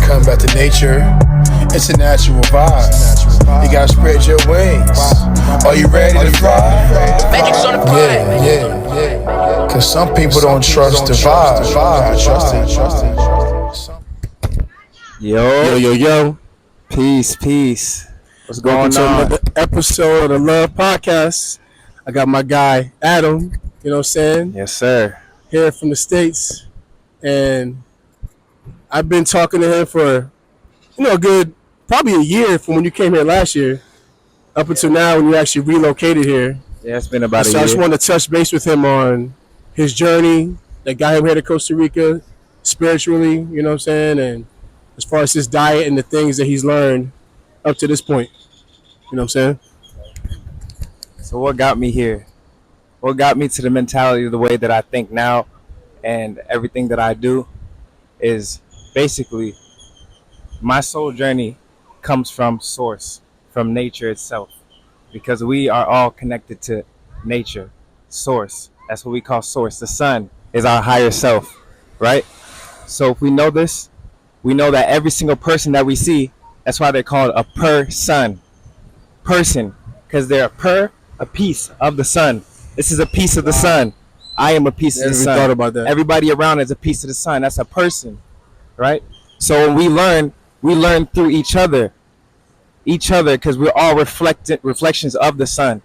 come back to nature. It's a natural vibe. You gotta spread your wings. Are you ready to fly? Magic's on the fly. Yeah. Cause some people don't trust the vibe. I trust it. Yo. Peace. What's going on? Welcome to another episode of the Love Podcast. I got my guy, Adam, you know what I'm saying? Yes, sir. Here from the States. And I've been talking to him for, probably a year from when you came here last year up until now when you actually relocated here. Yeah, it's been about a year. So I just wanted to touch base with him on his journey that got him here to Costa Rica spiritually, you know what I'm saying? And as far as his diet and the things that he's learned up to this point, you know what I'm saying? So what got me here? What got me to the mentality of the way that I think now and everything that I do is basically my soul journey comes from source, from nature itself, because we are all connected to nature, source. That's what we call source. The sun is our higher self, right? So if we know this, we know that every single person that we see, that's why they're called a person, because they're a piece of the sun. This is a piece of the sun. I am a piece of the sun. Thought about that. Everybody around is a piece of the sun. That's a person, right? So when we learn through each other, because we're all reflections of the sun,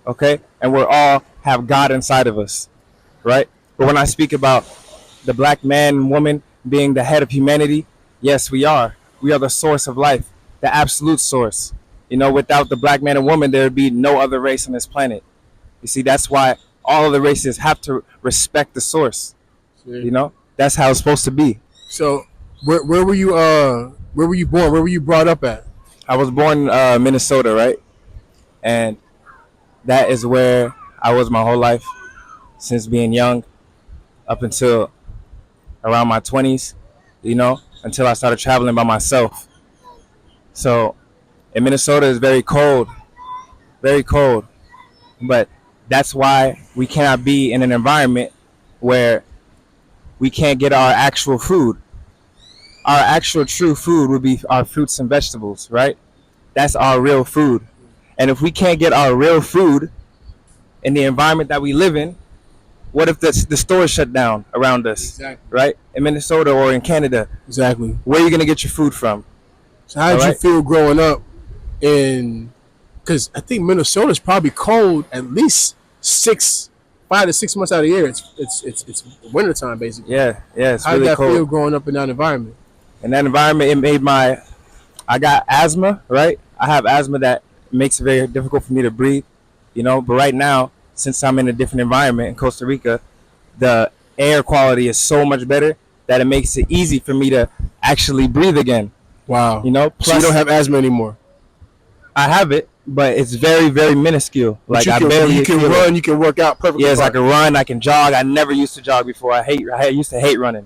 okay? And we're all have God inside of us, right? But when I speak about the black man and woman being the head of humanity, yes, we are. We are the source of life, the absolute source. You know, without the black man and woman, there would be no other race on this planet. You see, that's why all of the races have to respect the source. You know, that's how it's supposed to be. So, where were you? Where were you born? Where were you brought up at? I was born in Minnesota, right? And that is where I was my whole life, since being young, up until around my 20s. You know, until I started traveling by myself. So, in Minnesota, it's very cold, but that's why we cannot be in an environment where we can't get our actual food. Our actual true food would be our fruits and vegetables, right? That's our real food. And if we can't get our real food in the environment that we live in, what if the stores shut down around us, Exactly. right? In Minnesota or in Canada. Exactly. Where are you going to get your food from? So how did you feel growing up in, because I think Minnesota's probably cold at least 5 to 6 months out of the year. It's wintertime basically. Yeah, it's How really did that cold. feel growing up in that environment? In that environment, it made I got asthma, right? I have asthma that makes it very difficult for me to breathe, you know. But right now, since I'm in a different environment in Costa Rica, the air quality is so much better that it makes it easy for me to actually breathe again. Wow. You know, So you don't have asthma anymore. I have it, but it's very, very minuscule. Like you I can, barely you can feel run, it. you can work out perfectly. Yes, I fine. can run, I can jog. I never used to jog before. I used to hate running.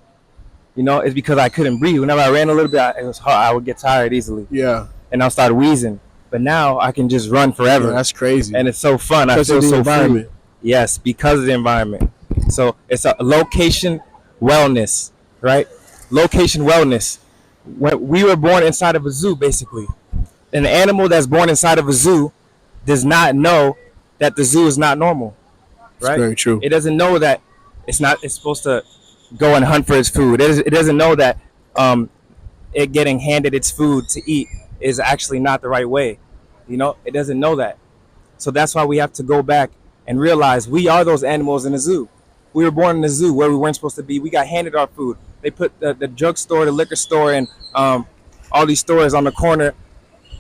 You know, it's because I couldn't breathe. Whenever I ran a little bit, it was hard. I would get tired easily. Yeah. And I'll start wheezing. But now I can just run forever. Yeah, that's crazy. And it's so fun. Because I feel of the so environment. free. Yes, because of the environment. So it's a location wellness, right? Location wellness. When we were born inside of a zoo, basically. An animal that's born inside of a zoo does not know that the zoo is not normal, right? That's very true. It doesn't know that it's supposed to go and hunt for its food. It doesn't know that it getting handed its food to eat is actually not the right way. You know, it doesn't know that. So that's why we have to go back and realize we are those animals in the zoo. We were born in the zoo where we weren't supposed to be. We got handed our food. They put the drugstore, the liquor store, and all these stores on the corner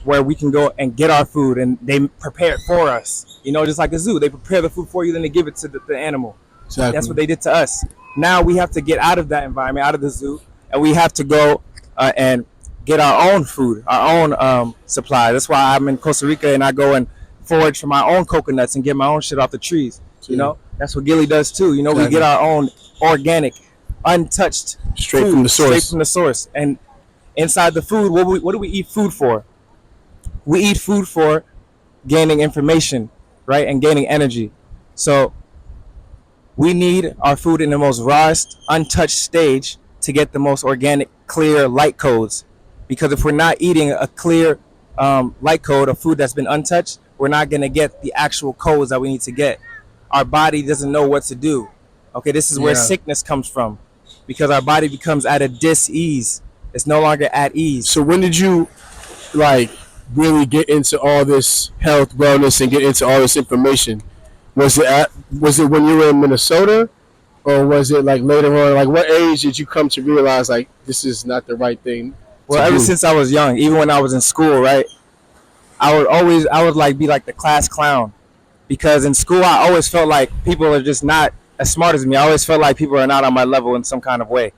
where we can go and get our food, and they prepare it for us. You know, just like a zoo. They prepare the food for you, then they give it to the animal. Exactly. That's what they did to us. Now we have to get out of that environment, out of the zoo, and we have to go and get our own food, our own supply. That's why I'm in Costa Rica and I go and forage for my own coconuts and get my own shit off the trees. You know, that's what Gilly does too. You know, we get our own organic, untouched Straight food, from the source. Straight from the source. And inside the food, what do we eat food for? We eat food for gaining information, right, and gaining energy. So we need our food in the most rawest, untouched stage to get the most organic, clear light codes. Because if we're not eating a clear light code of food that's been untouched, we're not going to get the actual codes that we need to get. Our body doesn't know what to do. Okay, this is where Yeah. sickness comes from, because our body becomes at a dis-ease. It's no longer at ease. So when did you like really get into all this health, wellness, and get into all this information? Was it when you were in Minnesota, or was it like later on? Like, what age did you come to realize like this is not the right thing Well, to ever do? since I was young, even when I was in school, right, I would like be like the class clown, because in school I always felt like people are just not as smart as me. I always felt like people are not on my level in some kind of way.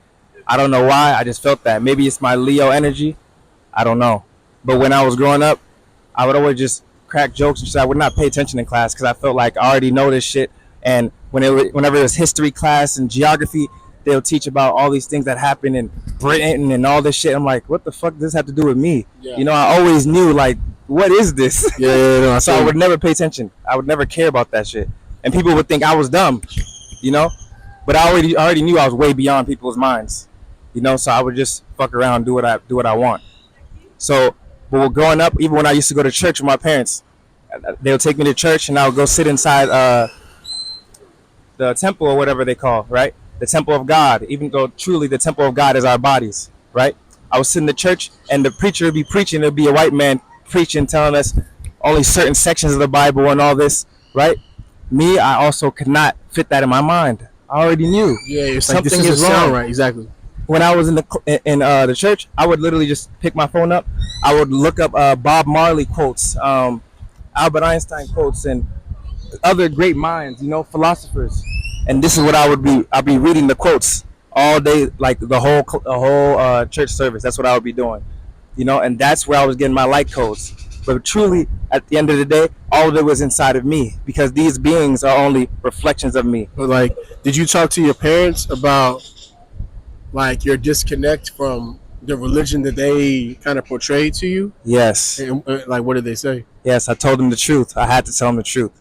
I don't know why. I just felt that. Maybe it's my Leo energy. I don't know. But when I was growing up, I would always just crack jokes and shit. I would not pay attention in class because I felt like I already know this shit. And whenever it was history class and geography, they'll teach about all these things that happened in Britain and all this shit. I'm like, what the fuck does this have to do with me? Yeah. You know, I always knew, like, what is this? Yeah, no, So I would never pay attention. I would never care about that shit. And people would think I was dumb, you know? But I already knew I was way beyond people's minds. You know, so I would just fuck around, do what I want. So, but growing up, even when I used to go to church with my parents, they would take me to church and I would go sit inside the temple or whatever they call, right? The temple of God, even though truly the temple of God is our bodies, right? I was sitting in the church and the preacher would be preaching. There'd be a white man preaching, telling us only certain sections of the Bible and all this, right? Me, I also could not fit that in my mind. I already knew. Yeah, it's like something this is doesn't sound wrong. right. Exactly. When I was in the church, I would literally just pick my phone up. I would look up Bob Marley quotes, Albert Einstein quotes, and other great minds, you know, philosophers. And this is what I'd be reading the quotes all day, like the whole church service. That's what I would be doing, you know, and that's where I was getting my light codes. But truly, at the end of the day, all of it was inside of me, because these beings are only reflections of me. But like, did you talk to your parents about like your disconnect from the religion that they kind of portrayed to you? Yes, And like, what did they say? yes, I told them the truth. I had to tell them the truth.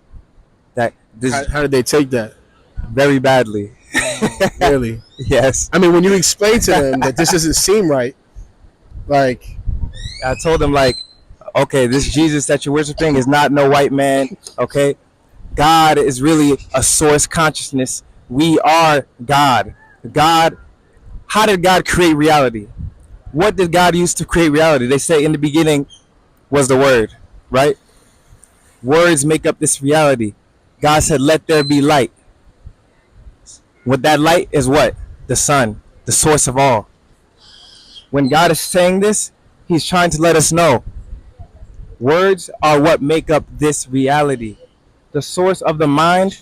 That this How did they take that? very badly. Really? Yes, I mean, when you explain to them that this doesn't seem right, like, I told them, like, okay, this Jesus that you're worshiping is not no white man. Okay, God is really a source consciousness. We are God. God. How did God create reality? What did God use to create reality? They say in the beginning was the Word, right? Words make up this reality. God said, let there be light. What that light is what? The sun, the source of all. When God is saying this, he's trying to let us know words are what make up this reality. The source of the mind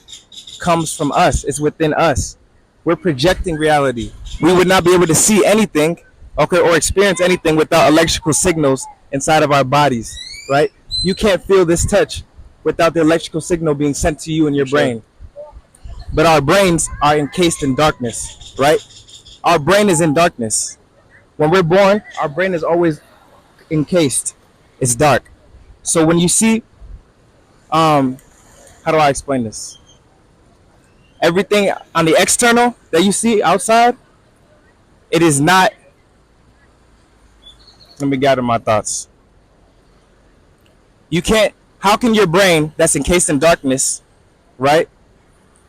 comes from us. It's within us. We're projecting reality. We would not be able to see anything, okay, or experience anything without electrical signals inside of our bodies, right? You can't feel this touch without the electrical signal being sent to you in your brain. But our brains are encased in darkness, right? Our brain is in darkness. When we're born, our brain is always encased. It's dark. So when you see, how do I explain this? Everything on the external that you see outside, it is not. Let me gather my thoughts. You can't. How can your brain, that's encased in darkness, right,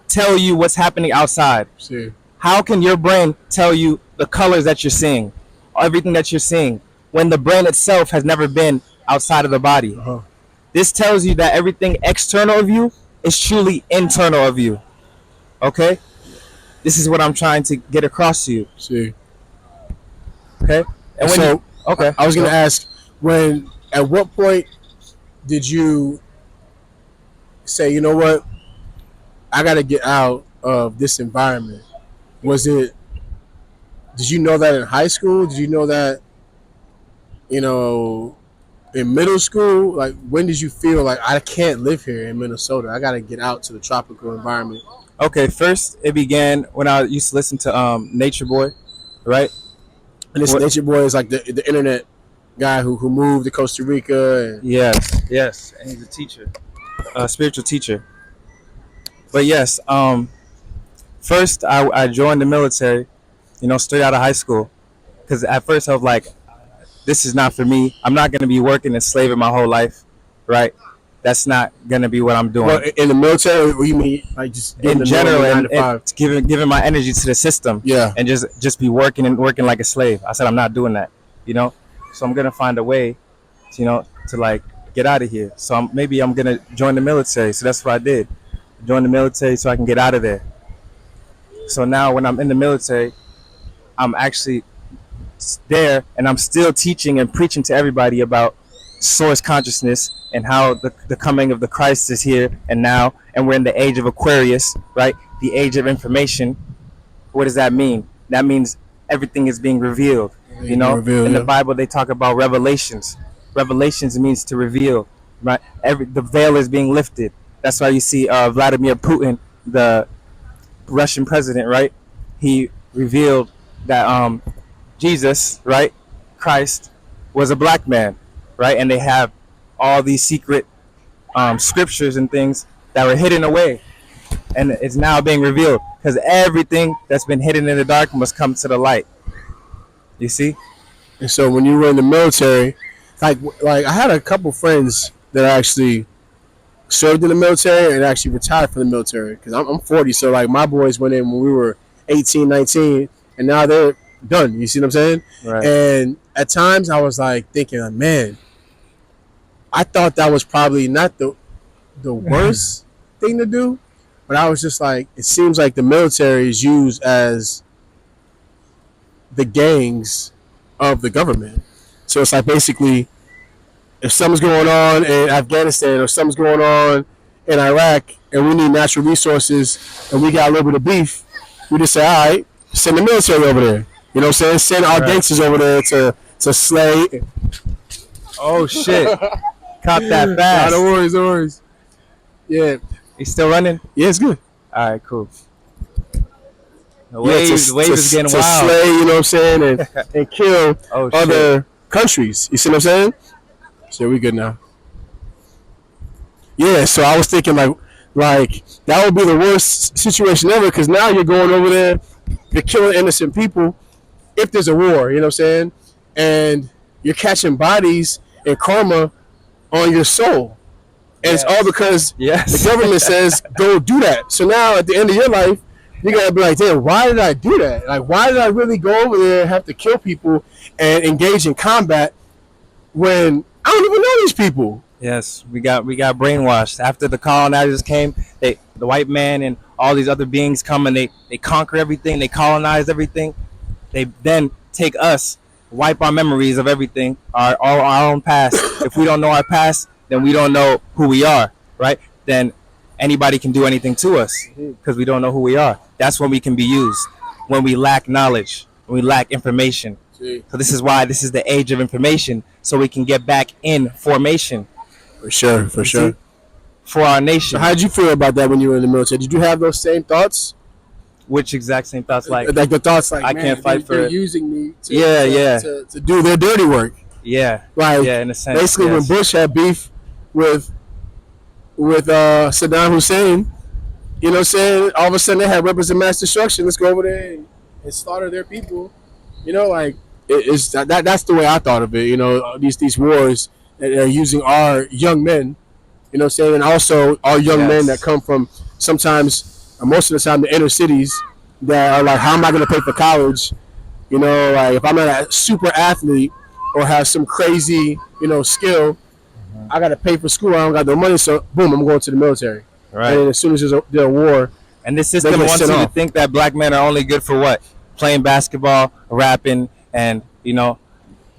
tell you what's happening outside? see, How can your brain tell you the colors that you're seeing, everything that you're seeing, when the brain itself has never been outside of the body? uh-huh. This tells you that everything external of you is truly internal of you. Okay? This is what I'm trying to get across to you. See. Okay? And when So, you, okay. I was gonna ask, at what point did you say, you know what, I got to get out of this environment? Did you know that in high school? Did you know that, in middle school? Like, when did you feel like I can't live here in Minnesota? I got to get out to the tropical environment. Okay, first it began when I used to listen to Nature Boy, right? And this What- Nature Boy is like the internet guy who moved to Costa Rica. And, Yes, and he's a teacher, a spiritual teacher. But yes, first I joined the military, straight out of high school, because at first I was like, this is not for me. I'm not going to be working and slaving my whole life, right? That's not going to be what I'm doing. Well, in the military, what you mean, like just In general, and and giving my energy to the system, yeah, and just be working like a slave. I said I'm not doing that, you know. So I'm gonna find a way, to like get out of here. So maybe I'm gonna join the military. So that's what I did, join the military so I can get out of there. So now when I'm in the military, I'm actually there, and I'm still teaching and preaching to everybody about source consciousness and how the coming of the Christ is here and now, and we're in the age of Aquarius, right? The age of information. What does that mean? That means everything is being revealed. In the Bible, they talk about revelations. Revelations means to reveal, right? The veil is being lifted. That's why you see Vladimir Putin, the Russian president, right? He revealed that Jesus, right, Christ, was a black man, right? And they have all these secret scriptures and things that were hidden away, and it's now being revealed because everything that's been hidden in the dark must come to the light. You see? And so when you were in the military, like I had a couple friends that actually served in the military and actually retired from the military, because I'm 40, so like my boys went in when we were 18, 19, and now they're done. You see what I'm saying? Right. And at times I was like thinking, man, I thought that was probably not the worst thing to do, but I was just like, it seems like the military is used as the gangs of the government. So it's like basically, if something's going on in Afghanistan or something's going on in Iraq and we need natural resources and we got a little bit of beef, we just say, all right, send the military over there. You know what I'm saying? Send our gangsters over there to slay. Oh shit! Caught that fast. No worries. Yeah. He's still running? Yeah, it's good. All right, cool. The wave is getting to wild. Slay, you know what I'm saying, and kill other countries. You see what I'm saying? So we good now. Yeah, so I was thinking like that would be the worst situation ever, because now you're going over there, you're killing innocent people if there's a war, you know what I'm saying? And you're catching bodies and karma on your soul. And it's all because the government says go do that. So now at the end of your life, you gotta be like, damn, why did I do that? Like, why did I really go over there and have to kill people and engage in combat when I don't even know these people? Yes, we got brainwashed. After the colonizers came, the white man and all these other beings come and they conquer everything, they colonize everything. They then take us, wipe our memories of everything, our own past. If we don't know our past, then we don't know who we are, right? Then anybody can do anything to us because we don't know who we are. That's when we can be used, when we lack knowledge, when we lack information. So this is why this is the age of information, so we can get back in formation. For sure. For our nation. So how did you feel about that when you were in the military? Did you have those same thoughts? Which exact same thoughts? Like the thoughts like, I can't fight for they're it. using me to do their dirty work. Yeah. Like, in a sense. Basically, when Bush had beef with Saddam Hussein, you know what I'm saying? All of a sudden they had weapons of mass destruction. Let's go over there and slaughter their people. You know, like that's the way I thought of it. You know, these wars that are using our young men. You know what I'm saying? And also our young men that come from sometimes, or most of the time, the inner cities that are like, how am I going to pay for college? You know, like if I'm not a super athlete or have some crazy, skill, I got to pay for school. I don't got no money, so boom, I'm going to the military. Right. And as soon as there's a war, and the system wants you to think that black men are only good for what? Playing basketball, rapping, and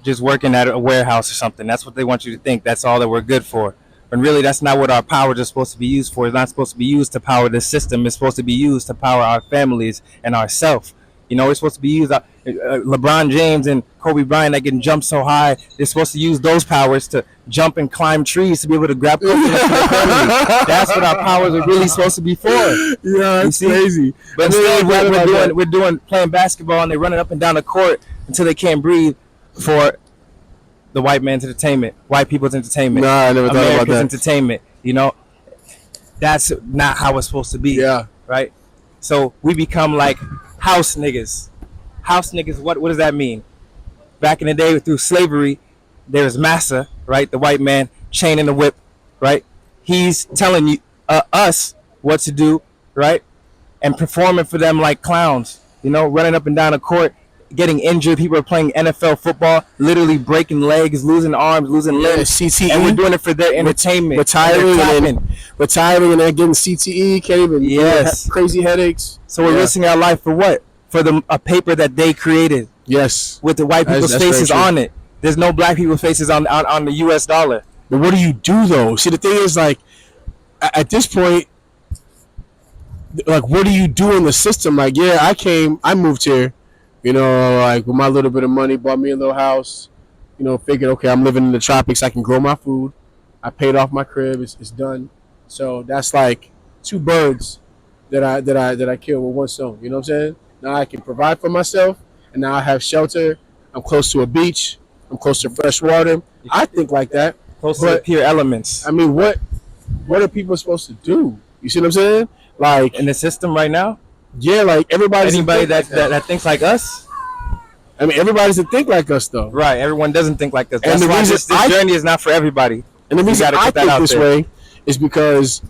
just working at a warehouse or something. That's what they want you to think. That's all that we're good for. But really, that's not what our powers are supposed to be used for. It's not supposed to be used to power this system. It's supposed to be used to power our families and ourselves. We're supposed to be used. LeBron James and Kobe Bryant that can jump so high, they're supposed to use those powers to jump and climb trees to be able to grab coconuts for their family. That's what our powers are really supposed to be for. Yeah, it's crazy. But instead, we're playing basketball and they're running up and down the court until they can't breathe for the white man's entertainment, white people's entertainment, I never thought about that. entertainment. That's not how it's supposed to be. Yeah. Right. So we become like house niggas. House niggas. What does that mean? back in the day through slavery, there's massa, right? The white man chain in the whip, right? He's telling you us what to do, right? And performing for them like clowns, running up and down the court, getting injured. People are playing NFL football, literally breaking legs, losing arms, losing limbs. CTE. And we're doing it for their entertainment. Retiring and then getting CTE, can't even crazy headaches. So we're risking our life for what? For a paper that they created. Yes. With the white people's faces on it. There's no black people's faces on the US dollar. But what do you do though? See, the thing is, like, at this point, like, what do you do in the system? Like, yeah, I moved here, like with my little bit of money, bought me a little house, figured, okay, I'm living in the tropics, I can grow my food. I paid off my crib, it's done. So that's like two birds that I kill with one stone. You know what I'm saying? Now I can provide for myself, and now I have shelter. I'm close to a beach. I'm close to fresh water. I think like that. Close to the pure elements. I mean, what are people supposed to do? You see what I'm saying? Like, in the system right now? Yeah, like anybody that thinks like us? I mean, everybody doesn't think like us, though. Right, everyone doesn't think like us. And that's why this journey is not for everybody. And the reason I think this way is because,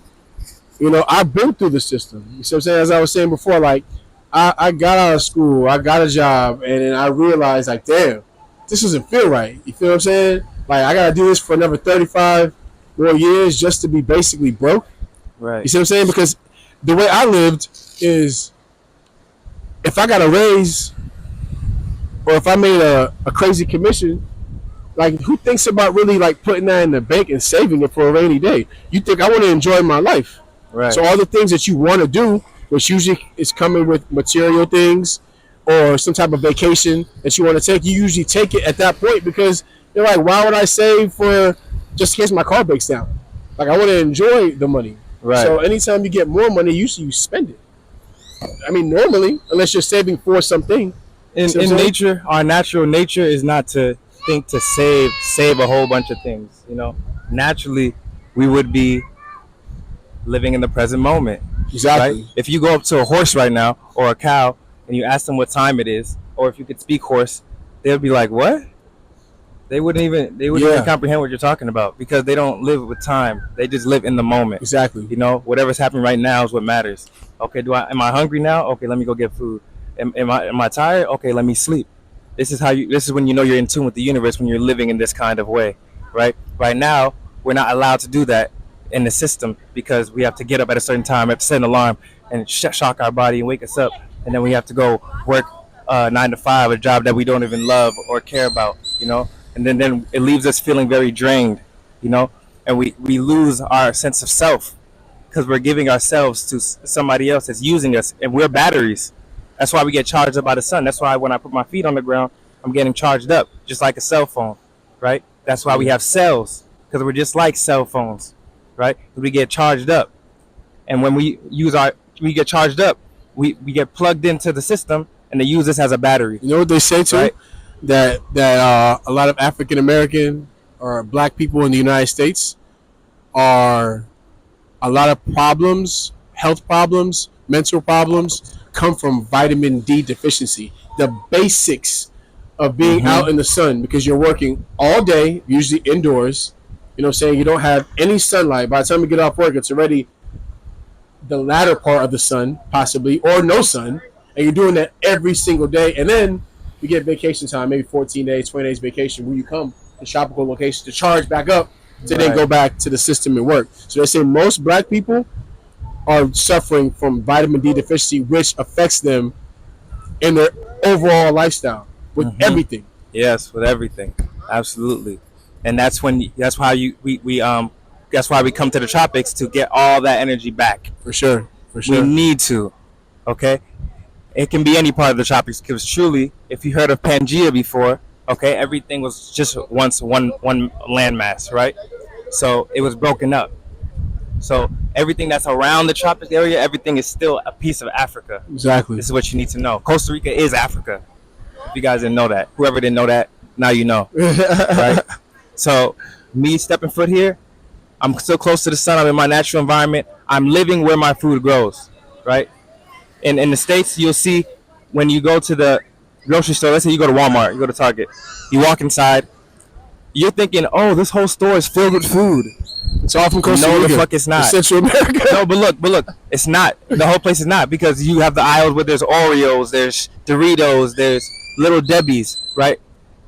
I've been through the system. You see what I'm saying? As I was saying before, like, I got out of school, I got a job, and then I realized, like, damn, this doesn't feel right. You feel what I'm saying? Like, I got to do this for another 35 more years just to be basically broke. Right. You see what I'm saying? Because the way I lived is, if I got a raise or if I made a crazy commission, like, who thinks about really, like, putting that in the bank and saving it for a rainy day? You think I want to enjoy my life. Right. So all the things that you want to do, which usually is coming with material things or some type of vacation that you want to take, you usually take it at that point because you're like, why would I save for just in case my car breaks down? Like, I want to enjoy the money. Right. So anytime you get more money, usually you spend it. I mean, normally, unless you're saving for something. In nature, our natural nature is not to think to save a whole bunch of things. Naturally, we would be living in the present moment. Exactly. Right? If you go up to a horse right now or a cow and you ask them what time it is, or if you could speak horse, they'll be like, "What?" They wouldn't even comprehend what you're talking about because they don't live with time. They just live in the moment. Exactly. Whatever's happening right now is what matters. Okay, am I hungry now? Okay, let me go get food. Am I tired? Okay, let me sleep. This is when you're in tune with the universe, when you're living in this kind of way, right? Right now, we're not allowed to do that in the system because we have to get up at a certain time, have to set an alarm and shock our body and wake us up, and then we have to go work 9 to 5, a job that we don't even love or care about, and then it leaves us feeling very drained, and we lose our sense of self because we're giving ourselves to somebody else that's using us, and we're batteries. That's why we get charged up by the sun. That's why when I put my feet on the ground, I'm getting charged up, just like a cell phone, right? That's why we have cells, because we're just like cell phones, right? We get charged up, and when we get charged up, we get plugged into the system, and they use this as a battery. You know what they say too? Right? That a lot of African American or black people in the United States are a lot of problems, health problems, mental problems come from vitamin D deficiency. The basics of being out in the sun because you're working all day, usually indoors. You know what I'm saying? You don't have any sunlight. By the time you get off work, it's already the latter part of the sun, possibly, or no sun. And you're doing that every single day. And then you get vacation time, maybe 14 days, 20 days vacation, where you come to tropical locations to charge back up to then go back to the system and work. So they say most black people are suffering from vitamin D deficiency, which affects them in their overall lifestyle with everything. Yes, with everything, absolutely. And that's why we come to the tropics to get all that energy back. For sure. We need to. Okay, it can be any part of the tropics because truly, if you heard of Pangea before, okay, everything was just once one landmass, right? So it was broken up. So everything that's around the tropics area, everything is still a piece of Africa. Exactly. This is what you need to know. Costa Rica is Africa. If you guys didn't know that, whoever didn't know that, now you know. Right? So me stepping foot here, I'm still close to the sun. I'm in my natural environment. I'm living where my food grows. Right? In the States, you'll see when you go to the grocery store. Let's say you go to Walmart, you go to Target, you walk inside. You're thinking, oh, this whole store is filled with food. It's all from Costa No, Rica. the fuck it's not. Central America. No, but look, it's not. The whole place is not, because you have the aisles where there's Oreos, there's Doritos, there's Little Debbie's, right?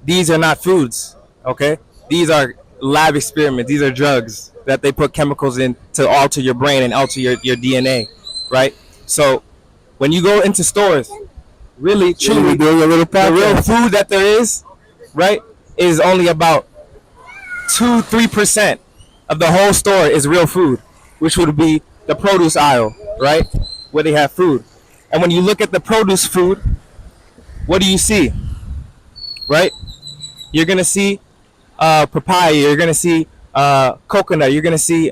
These are not foods, okay? These are lab experiments. These are drugs that they put chemicals in to alter your brain and alter your DNA, right? So when you go into stores, really, truly, doing a little the real food that there is, right, is only about 2-3% of the whole store is real food, which would be the produce aisle, right, where they have food. And when you look at the produce food, what do you see, right? You're gonna see papaya, you're gonna see coconut, you're gonna see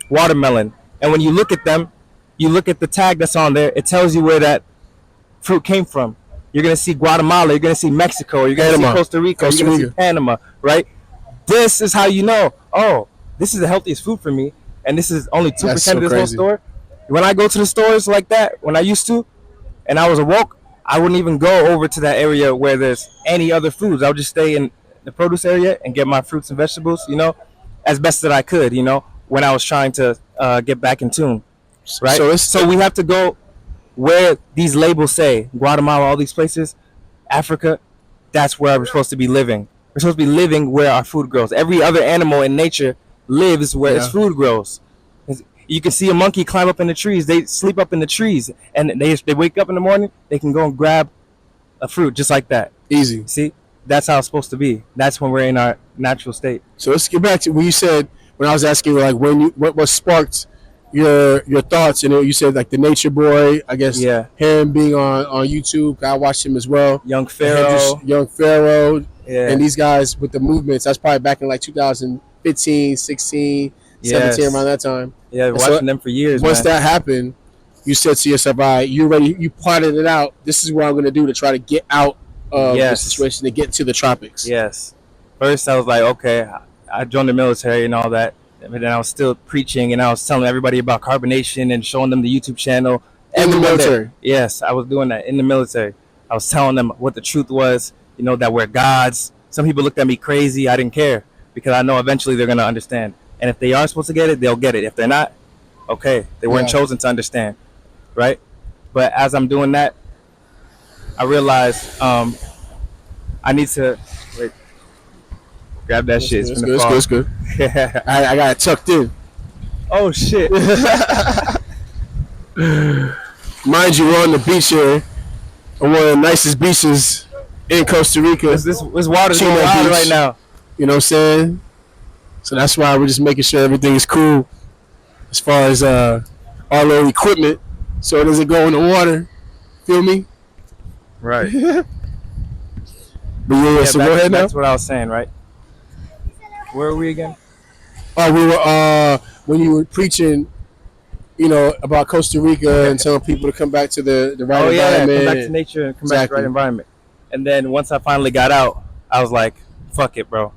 watermelon. And when you look at them, you look at the tag that's on there, it tells you where that fruit came from. You're gonna see Guatemala, you're gonna see Mexico, you're gonna see Costa Rica, you're gonna see Panama, right? This is how you know, oh, this is the healthiest food for me, and this is only 2% of this whole store. When I go to the stores like that, when I used to, and I was awoke, I wouldn't even go over to that area where there's any other foods. I would just stay in the produce area and get my fruits and vegetables, you know, as best that I could, you know, when I was trying to get back in tune, right? So we have to go where these labels say, Guatemala, all these places, Africa, that's where we're supposed to be living. We're supposed to be living where our food grows. Every other animal in nature lives where its food grows. You can see a monkey climb up in the trees. They sleep up in the trees, and they wake up in the morning. They can go and grab a fruit just like that. Easy. See, that's how it's supposed to be. That's when we're in our natural state. So let's get back to when you said, when I was asking you, like, when you what sparked your thoughts, and you said like the Nature Boy, I guess. Yeah. Him being on YouTube, I watched him as well. Young Pharaoh. Yeah. And these guys with the movements. That's probably back in like 2015, 16, 17, around that time. Yeah, watching them for years. Once that happened, you said to yourself, all right, you ready? You plotted it out. This is what I'm going to do to try to get out of the situation, to get to the tropics. Yes. First, I was like, okay, I joined the military and all that. But then I was still preaching, and I was telling everybody about carbonation and showing them the YouTube channel. In the military? Yes, I was doing that in the military. I was telling them what the truth was, you know, that we're gods. Some people looked at me crazy. I didn't care, because I know eventually they're going to understand. And if they are supposed to get it, they'll get it. If they're not, okay, they weren't chosen to understand, right? But as I'm doing that, I realized I need to wait. Grab that shit. It's good. I got it tucked in. Oh shit! Mind you, we're on the beach here, on one of the nicest beaches in Costa Rica. This water's going wild right now. You know what I'm saying? So that's why we're just making sure everything is cool as far as our little equipment, so it doesn't go in the water. Feel me? Right. But yeah, so go ahead now. That's what I was saying, right? Where are we again? Oh, we were when you were preaching, you know, about Costa Rica and telling people to come back to the right environment. Come back to nature and come back to the right environment. And then once I finally got out, I was like, fuck it, bro.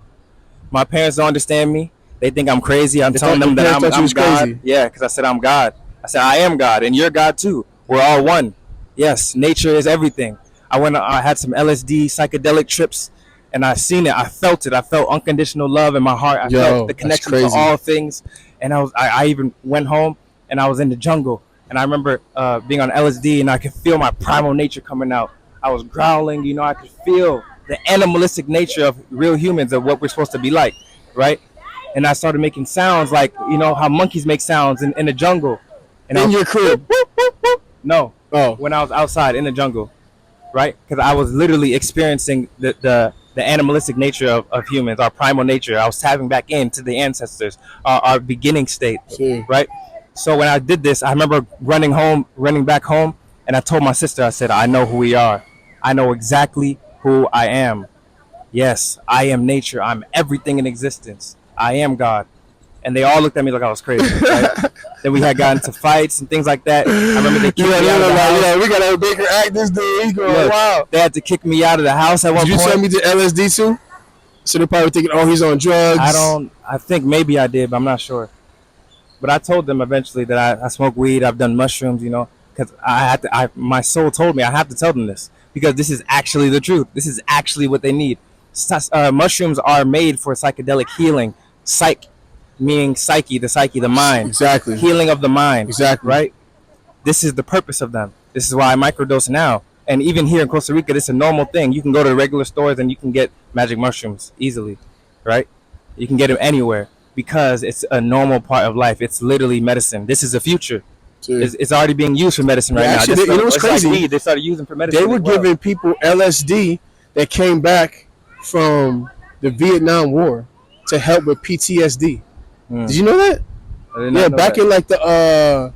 My parents don't understand me. They think I'm crazy. I'm telling them that I'm God. Crazy. Yeah, because I said I'm God. I said I am God, and you're God too. We're all one. Yes, nature is everything. I had some LSD psychedelic trips, and I seen it. I felt it. I felt unconditional love in my heart. I felt the connection to all things. And I even went home, and I was in the jungle. And I remember being on LSD, and I could feel my primal nature coming out. I was growling, you know, I could feel the animalistic nature of real humans, of what we're supposed to be like, right? And I started making sounds like, you know, how monkeys make sounds in the jungle. And in your crib? No. Oh. When I was outside in the jungle, right? Because I was literally experiencing the animalistic nature of humans, our primal nature. I was tapping back into the ancestors, our beginning state, right? So when I did this, I remember running back home, and I told my sister, I said, I know who we are. I know exactly who I am. Yes, I am nature. I'm everything in existence. I am God. And they all looked at me like I was crazy. Right? Then we had gotten into fights and things like that. I remember they kicked me out of the house. We gotta make her act this dude. He's going wild. They had to kick me out of the house at one point. Did you tell me the LSD too? So they're probably thinking, oh, he's on drugs. I think maybe I did, but I'm not sure. But I told them eventually that I smoke weed. I've done mushrooms, you know, because my soul told me I have to tell them this. because this is actually the truth. This is actually what they need. Mushrooms are made for psychedelic healing. Psych, meaning psyche, the mind. Exactly. Healing of the mind. Exactly. Right? This is the purpose of them. This is why I microdose now. And even here in Costa Rica, this is a normal thing. You can go to the regular stores and you can get magic mushrooms easily, right? You can get them anywhere because it's a normal part of life. It's literally medicine. This is the future. It's already being used for medicine right now. You know what's crazy? Like weed, they started using for medicine. They were giving people LSD that came back from the Vietnam War to help with PTSD. Did you know that? Yeah, back in like the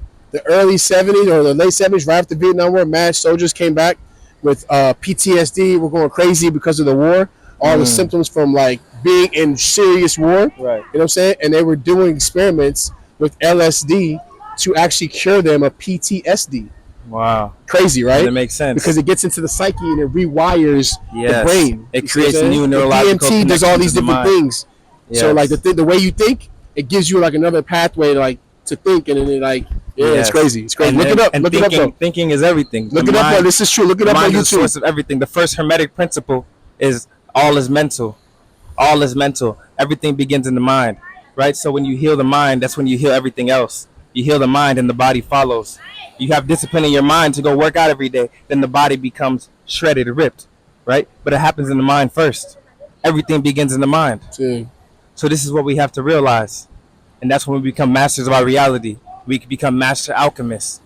early 70s or the late 70s, right after the Vietnam War, mad soldiers came back with PTSD. We're going crazy because of the war. All the symptoms from like being in serious war. Right. You know what I'm saying? And they were doing experiments with LSD to actually cure them of PTSD. Wow. Crazy, right? That makes sense. Because it gets into the psyche and it rewires the brain. It creates new neurological DMT does all these different things. Yes. So like the way you think, it gives you like another pathway like to think, and then it like it's crazy. It's crazy. Look it up. Look it up. Though. Thinking is everything. Look it up. Though. This is true. Look it up on YouTube. The source of everything. The first hermetic principle is all is mental. All is mental. Everything begins in the mind, right? So when you heal the mind, that's when you heal everything else. You heal the mind, and the body follows. You have discipline in your mind to go work out every day, then the body becomes shredded, ripped, right? But it happens in the mind first. Everything begins in the mind. So this is what we have to realize. And that's when we become masters of our reality. We can become master alchemists.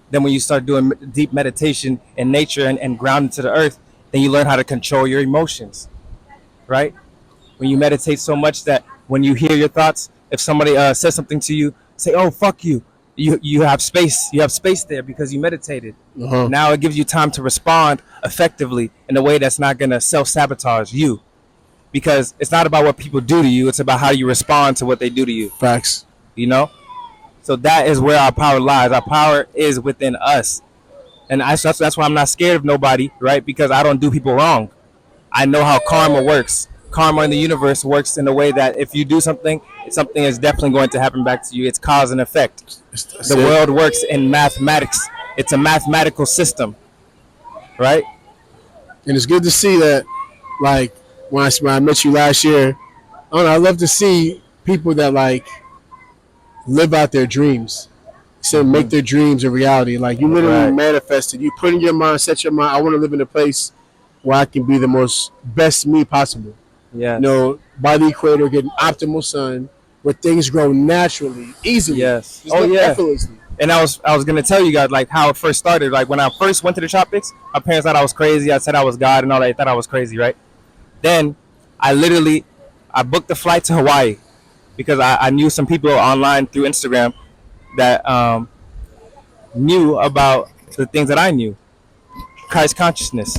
Then when you start doing deep meditation in nature and grounded to the earth, then you learn how to control your emotions, right? When you meditate so much that when you hear your thoughts, if somebody says something to you, say, oh, fuck you. You have space. You have space there because you meditated. Now it gives you time to respond effectively in a way that's not going to self-sabotage you. Because it's not about what people do to you. It's about how you respond to what they do to you. Facts. You know? So that is where our power lies. Our power is within us. And that's why I'm not scared of nobody, right? Because I don't do people wrong. I know how karma works. Karma in the universe works in a way that if you do something is definitely going to happen back to you. It's cause and effect. The world works in mathematics. It's a mathematical system, right? And it's good to see that, like, when I met you last year, I don't know, I love to see people that, like, live out their dreams. So make their dreams a reality. Like, you literally manifested. You put in your mind, set your mind, I want to live in a place where I can be the most best me possible. Yeah. You know, by the equator, get an optimal sun, where things grow naturally, easily. Yes. Just effortlessly. And I was gonna tell you guys like how it first started. Like when I first went to the tropics, my parents thought I was crazy. I said I was God and all that. They thought I was crazy, right? Then I booked the flight to Hawaii because I knew some people online through Instagram that knew about the things that I knew. Christ consciousness,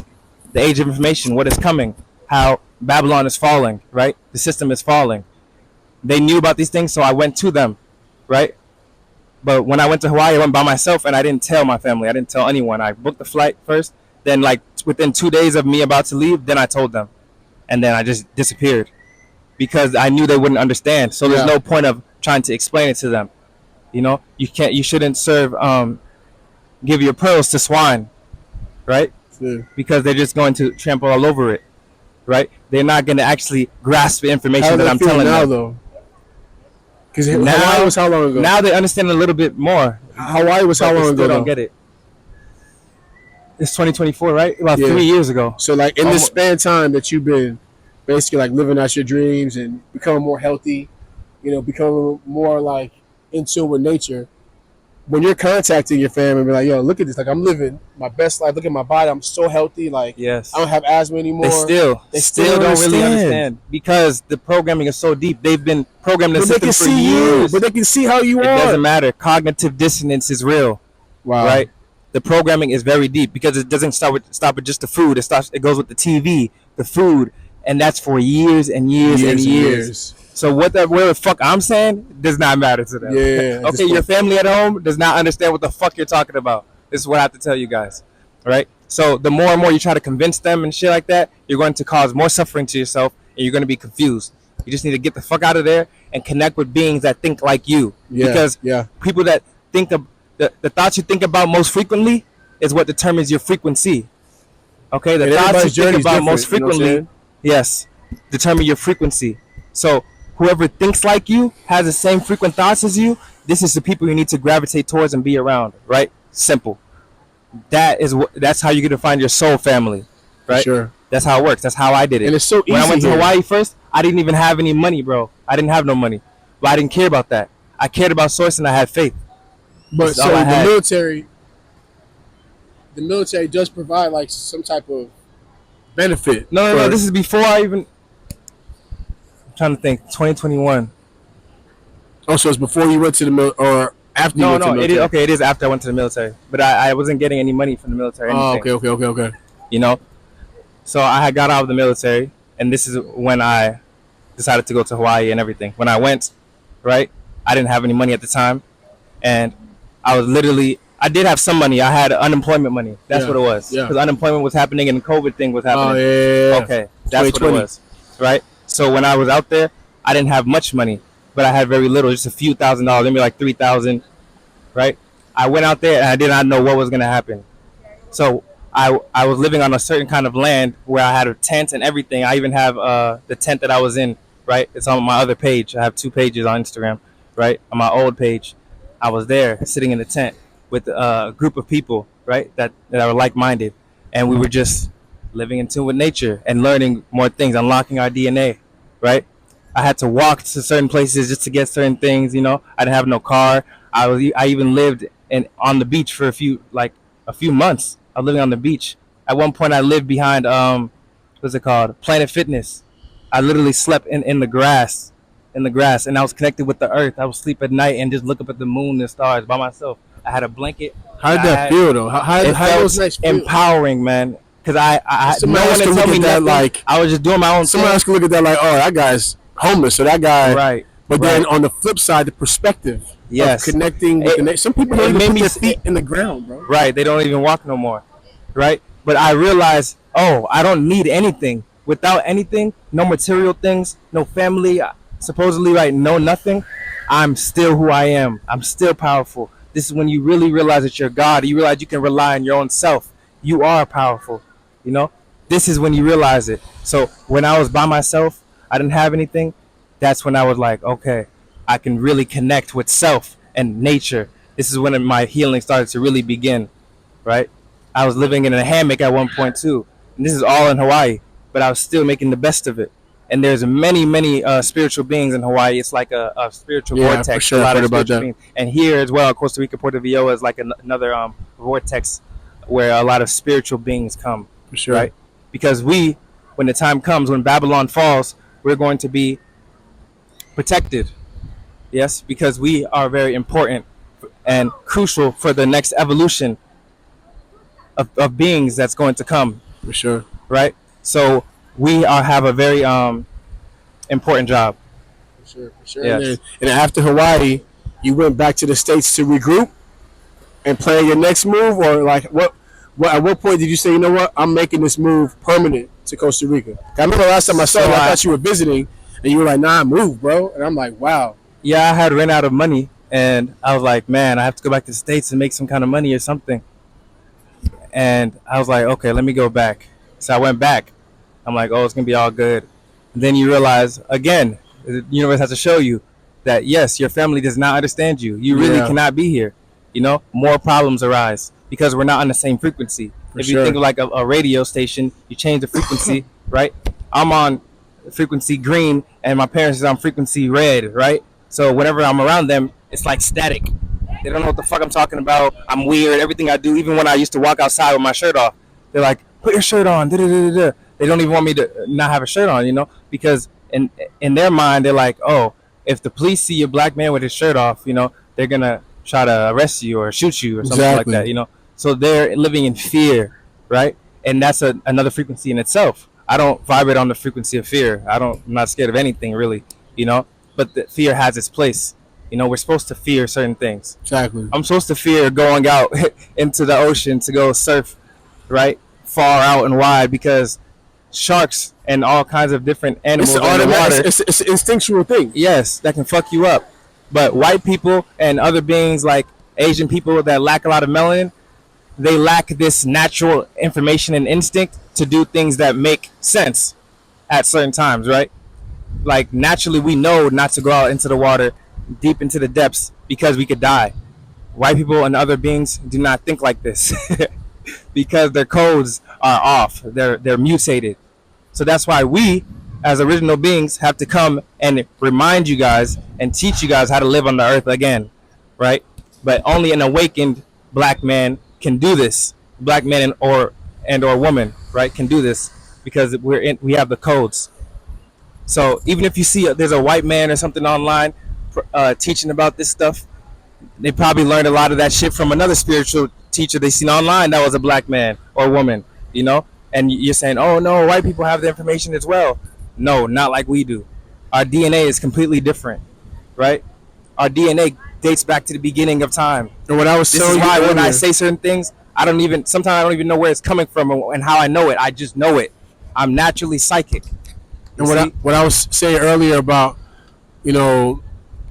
the age of information, what is coming, how Babylon is falling, right? The system is falling. They knew about these things, so I went to them, right? But when I went to Hawaii, I went by myself, and I didn't tell my family. I didn't tell anyone. I booked the flight first. Then, like, within 2 days of me about to leave, then I told them. And then I just disappeared because I knew they wouldn't understand. So there's no point of trying to explain it to them. You know, you shouldn't give your pearls to swine, right? Because they're just going to trample all over it, right? They're not going to actually grasp the information that I'm telling them. Though? Because Hawaii was how long ago? Now they understand a little bit more. Hawaii was how long ago? They don't get it. It's 2024, right? About 3 years ago. So, like, in this span of time that you've been basically, like, living out your dreams and becoming more healthy, you know, becoming more, like, in tune with nature, when you're contacting your family and be like, yo, look at this. Like, I'm living my best life. Look at my body. I'm so healthy. Like, I don't have asthma anymore. They still don't really understand because the programming is so deep. They've been programming the system for years. But they can see how you are. It doesn't matter. Cognitive dissonance is real. Wow. Right? The programming is very deep because it doesn't stop with just the food. It goes with the TV, the food, and that's for years and years and years. So where the fuck I'm saying does not matter to them. Yeah. Okay, your family at home does not understand what the fuck you're talking about. This is what I have to tell you guys. Right? So the more and more you try to convince them and shit like that, you're going to cause more suffering to yourself and you're going to be confused. You just need to get the fuck out of there and connect with beings that think like you. Because people that think of the thoughts you think about most frequently is what determines your frequency. Okay, the And thoughts you everybody's think journey is about most different, you know what I'm frequently, saying? yes, determine your frequency. So whoever thinks like you, has the same frequent thoughts as you, this is the people you need to gravitate towards and be around, right? Simple. That's how you're gonna find your soul family, For right? sure. That's how it works. That's how I did And it. it's so When I easy went to here. Hawaii first, I didn't even have any money, bro. I didn't have no money, but I didn't care about that. I cared about source and I had faith. But That's all I so had. the military does provide like some type of benefit. No. for- This is before I even. I'm trying to think. 2021. Oh, so it's before you went to the or after you No, went to the no. It is military? okay. It is after I went to the military, but I wasn't getting any money from the military. Or Oh, anything, okay. You know. So I had got out of the military, and this is when I decided to go to Hawaii and everything. When I went, right, I didn't have any money at the time, and I was literally. I did have some money. I had unemployment money. That's Yeah, what it was. yeah. Because unemployment was happening and the COVID thing was Oh, happening. yeah. Okay, that's what it 2020. was, right? So when I was out there, I didn't have much money, but I had very little, just a few $1,000s, maybe like 3,000, right? I went out there and I did not know what was gonna happen. So I was living on a certain kind of land where I had a tent and everything. I even have the tent that I was in, right? It's on my other page. I have 2 pages on Instagram, right? On my old page, I was there sitting in the tent with a group of people, right? That were like-minded, and we were just living in tune with nature and learning more things, unlocking our DNA, right? I had to walk to certain places just to get certain things. I didn't have no car. I even lived on the beach for a few months. I was living on the beach. At one point, I lived behind what's it called? Planet Fitness. I literally slept in the grass, and I was connected with the earth. I would sleep at night and just look up at the moon and stars by myself. I had a blanket. How did that feel though? How It those felt nights feel? empowering, man. Because I Somebody no else one can to look tell me at that nothing. like- I was just doing my own Someone thing. else can look at that like, oh, that guy's homeless, so that guy. Right. But then right. on the flip side, the perspective Yes. of connecting with the some people it don't even made put me their s- feet in the ground, bro. Right. They don't even walk no more. Right. But I realized, I don't need anything. Without anything, no material things, no family, supposedly, right, no nothing. I'm still who I am. I'm still powerful. This is when you really realize that you're God. You realize you can rely on your own self. You are powerful. This is when you realize it. So when I was by myself, I didn't have anything. That's when I was like, okay, I can really connect with self and nature. This is when my healing started to really begin, right? I was living in a hammock at one point too. And this is all in Hawaii, but I was still making the best of it. And there's many spiritual beings in Hawaii. It's like a spiritual Yeah, vortex. for sure. A I lot heard of about spiritual that. beings. And here as well, Costa Rica, Puerto Viejo is like another vortex where a lot of spiritual beings come, For sure. right? Because when the time comes, when Babylon falls, we're going to be protected. Yes, because we are very important and crucial for the next evolution of beings that's going to come, For sure. right? So we have a very important job. For sure. Yes. And after Hawaii, you went back to the States to regroup and plan your next move, or like what? At what point did you say, you know what, I'm making this move permanent to Costa Rica? I remember last time I saw you, I thought you were visiting, and you were like, nah, move, bro. And I'm like, wow. Yeah, I had ran out of money, and I was like, man, I have to go back to the States and make some kind of money or something. And I was like, okay, let me go back. So I went back. I'm like, oh, it's gonna be all good. And then you realize again, the universe has to show you that yes, your family does not understand you. You really Yeah. cannot be here. More problems arise because we're not on the same frequency. If you sure. think of like a radio station, you change the frequency, right? I'm on frequency green and my parents is on frequency red, right? So whenever I'm around them, it's like static. They don't know what the fuck I'm talking about. I'm weird. Everything I do, even when I used to walk outside with my shirt off, they're like, put your shirt on. Da-da-da-da-da. They don't even want me to not have a shirt on, because in their mind, they're like, oh, if the police see a black man with his shirt off, they're going to try to arrest you or shoot you or something Exactly. like that, So they're living in fear, right? And that's another frequency in itself. I don't vibrate on the frequency of fear. I'm not scared of anything really, but the fear has its place. We're supposed to fear certain things. Exactly. I'm supposed to fear going out into the ocean to go surf, right? Far out and wide because sharks and all kinds of different animals It's in the water. automatic. It's an instinctual thing. Yes, that can fuck you up. But white people and other beings like Asian people that lack a lot of melanin, they lack this natural information and instinct to do things that make sense at certain times, right? Like naturally, we know not to go out into the water, deep into the depths, because we could die. White people and other beings do not think like this because their codes are off. They're mutated. So that's why we, as original beings, have to come and remind you guys and teach you guys how to live on the earth again, right? But only an awakened black man can do this. Black man and or woman, right, can do this because we have the codes. So even if you see there's a white man or something online teaching about this stuff, they probably learned a lot of that shit from another spiritual teacher they seen online that was a black man or woman, you know? And you're saying, oh no, white people have the information as well. No, not like we do. Our DNA is completely different, right? Our DNA dates back to the beginning of time. And what I was This is why when I say certain things, sometimes I don't even know where it's coming from and how I know it. I just know it. I'm naturally psychic. And what I was saying earlier about, you know,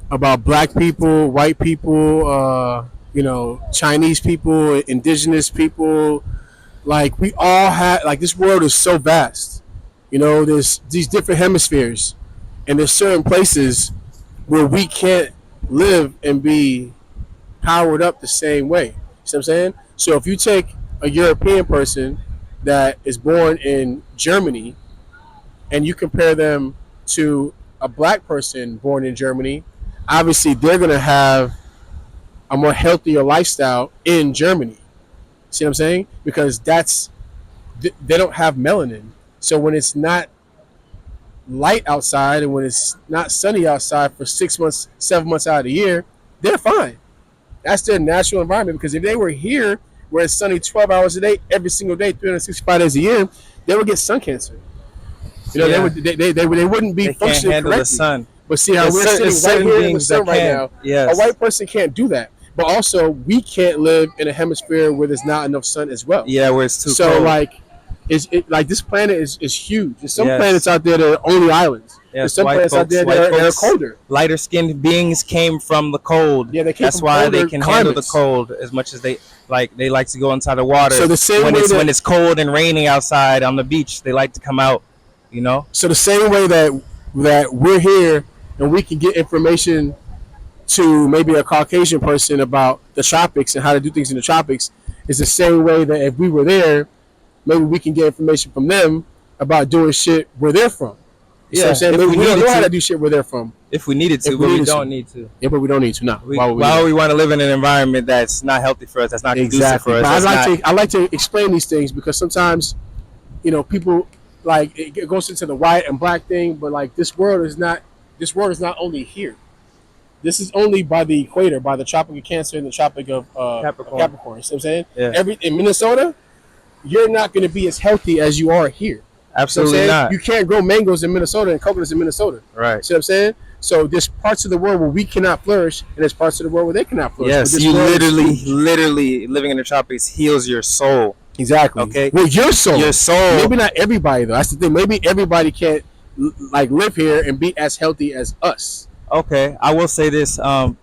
about black people, white people, you know, Chinese people, indigenous people, like we all have, like this world is so vast. You know, there's these different hemispheres, and there's certain places where we can't live and be powered up the same way. You see what I'm saying? So if you take a European person that is born in Germany and you compare them to a black person born in Germany, obviously they're going to have a more healthier lifestyle in Germany. See what I'm saying? Because they don't have melanin. So when it's not light outside and when it's not sunny outside for 6 months, 7 months out of the year, they're fine. That's their natural environment. Because if they were here where it's sunny 12 hours a day, every single day, 365 days a year, they would get sun cancer. You know, they wouldn't be functioning handle correctly. The sun. But see how we're sitting right here in the sun right now. Yes. A white person can't do that. But also, we can't live in a hemisphere where there's not enough sun as well. Yeah, where it's too so cold. Like this planet is huge. There's some planets out there that are only islands. There's some planets out there that are colder. Lighter skinned beings came from the cold. Yeah, they came That's from why they can handle the climates. cold as much as they like. They like to go inside the water. So the same when way when it's cold and raining outside on the beach, they like to come out. You know. So the same way that we're here and we can get information to maybe a Caucasian person about the tropics and how to do things in the tropics is the same way that if we were there, maybe we can get information from them about doing shit where they're from. You know what I'm saying? Maybe we don't know how to do shit where they're from. If we needed to, but we don't need to. Yeah, but we don't need to. No. Why would we want to live in an environment that's not healthy for us, that's not conducive for us? But I like to explain these things because sometimes, you know, people like it goes into the white and black thing, but like this world is not only here. This is only by the equator, by the Tropic of Cancer and the Tropic of Capricorn. You know what I'm saying? Yeah. In Minnesota, you're not going to be as healthy as you are here. Absolutely you know not. You can't grow mangoes in Minnesota and coconuts in Minnesota. Right. See what I'm saying? So there's parts of the world where we cannot flourish, and there's parts of the world where they cannot flourish. Yes, you literally living in the tropics heals your soul. Exactly. Okay. Well, your soul. Your soul. Maybe not everybody though. That's the thing. Maybe everybody can't like live here and be as healthy as us. Okay, I will say this. I